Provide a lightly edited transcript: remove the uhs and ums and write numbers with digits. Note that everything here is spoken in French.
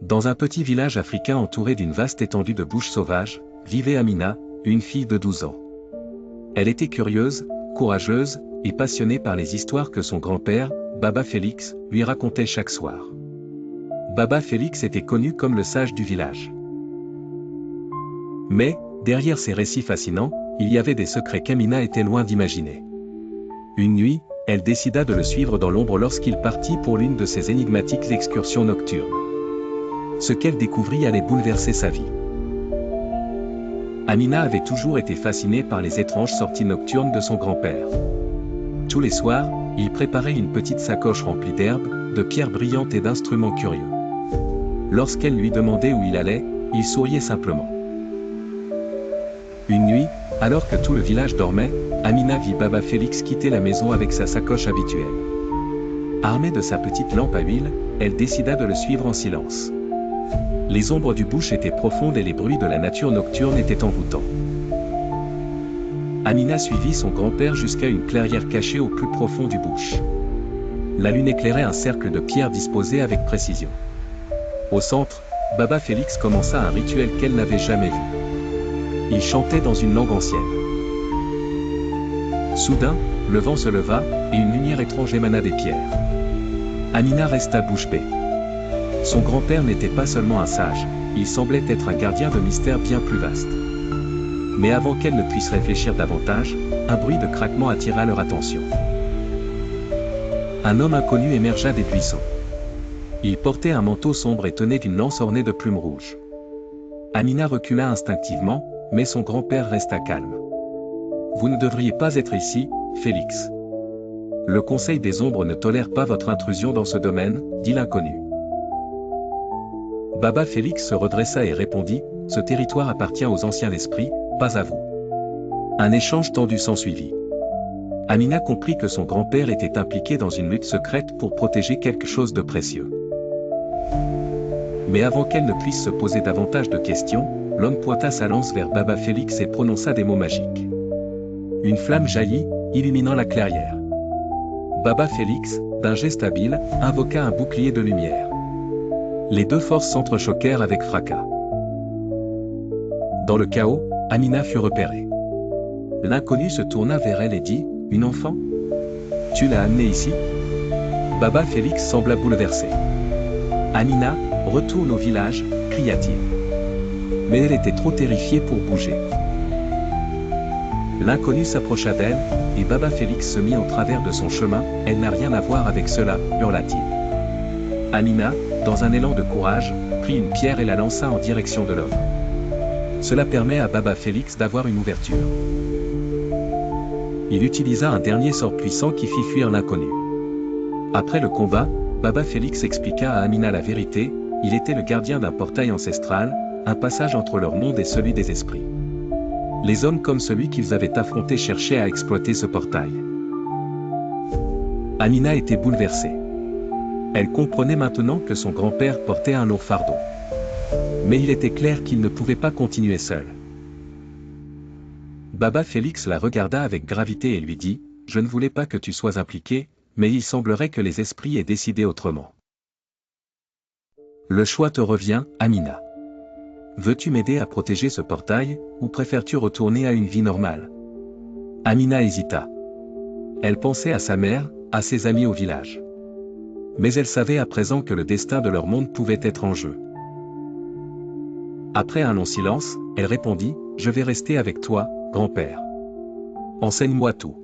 Dans un petit village africain entouré d'une vaste étendue de bush sauvages, vivait Amina, une fille de 12 ans. Elle était curieuse, courageuse, et passionnée par les histoires que son grand-père, Baba Félix, lui racontait chaque soir. Baba Félix était connu comme le sage du village. Mais, derrière ces récits fascinants, il y avait des secrets qu'Amina était loin d'imaginer. Une nuit, elle décida de le suivre dans l'ombre lorsqu'il partit pour l'une de ses énigmatiques excursions nocturnes. Ce qu'elle découvrit allait bouleverser sa vie. Amina avait toujours été fascinée par les étranges sorties nocturnes de son grand-père. Tous les soirs, il préparait une petite sacoche remplie d'herbes, de pierres brillantes et d'instruments curieux. Lorsqu'elle lui demandait où il allait, il souriait simplement. Une nuit, alors que tout le village dormait, Amina vit Baba Félix quitter la maison avec sa sacoche habituelle. Armée de sa petite lampe à huile, elle décida de le suivre en silence. Les ombres du bush étaient profondes et les bruits de la nature nocturne étaient envoûtants. Amina suivit son grand-père jusqu'à une clairière cachée au plus profond du bush. La lune éclairait un cercle de pierres disposées avec précision. Au centre, Baba Félix commença un rituel qu'elle n'avait jamais vu. Il chantait dans une langue ancienne. Soudain, le vent se leva, et une lumière étrange émana des pierres. Amina resta bouche bée. Son grand-père n'était pas seulement un sage, il semblait être un gardien de mystère bien plus vaste. Mais avant qu'elle ne puisse réfléchir davantage, un bruit de craquement attira leur attention. Un homme inconnu émergea des buissons. Il portait un manteau sombre et tenait une lance ornée de plumes rouges. Amina recula instinctivement, mais son grand-père resta calme. « Vous ne devriez pas être ici, Félix. Le Conseil des Ombres ne tolère pas votre intrusion dans ce domaine, » dit l'inconnu. Baba Félix se redressa et répondit, « Ce territoire appartient aux anciens esprits, pas à vous. » Un échange tendu s'ensuivit. Amina comprit que son grand-père était impliqué dans une lutte secrète pour protéger quelque chose de précieux. Mais avant qu'elle ne puisse se poser davantage de questions, l'homme pointa sa lance vers Baba Félix et prononça des mots magiques. Une flamme jaillit, illuminant la clairière. Baba Félix, d'un geste habile, invoqua un bouclier de lumière. Les deux forces s'entrechoquèrent avec fracas. Dans le chaos, Amina fut repérée. L'inconnu se tourna vers elle et dit, « Une enfant ? Tu l'as amenée ici ?» Baba Félix sembla bouleversé. « Amina, retourne au village, » cria-t-il. Mais elle était trop terrifiée pour bouger. L'inconnu s'approcha d'elle, et Baba Félix se mit au travers de son chemin, « Elle n'a rien à voir avec cela, » hurla-t-il. Amina, dans un élan de courage, prit une pierre et la lança en direction de l'homme. Cela permet à Baba Félix d'avoir une ouverture. Il utilisa un dernier sort puissant qui fit fuir l'inconnu. Après le combat, Baba Félix expliqua à Amina la vérité, il était le gardien d'un portail ancestral, un passage entre leur monde et celui des esprits. Les hommes comme celui qu'ils avaient affronté cherchaient à exploiter ce portail. Amina était bouleversée. Elle comprenait maintenant que son grand-père portait un lourd fardeau. Mais il était clair qu'il ne pouvait pas continuer seul. Baba Félix la regarda avec gravité et lui dit, « Je ne voulais pas que tu sois impliqué, mais il semblerait que les esprits aient décidé autrement. Le choix te revient, Amina. Veux-tu m'aider à protéger ce portail, ou préfères-tu retourner à une vie normale ?» Amina hésita. Elle pensait à sa mère, à ses amis au village. Mais elle savait à présent que le destin de leur monde pouvait être en jeu. Après un long silence, elle répondit, « Je vais rester avec toi, grand-père. Enseigne-moi tout. »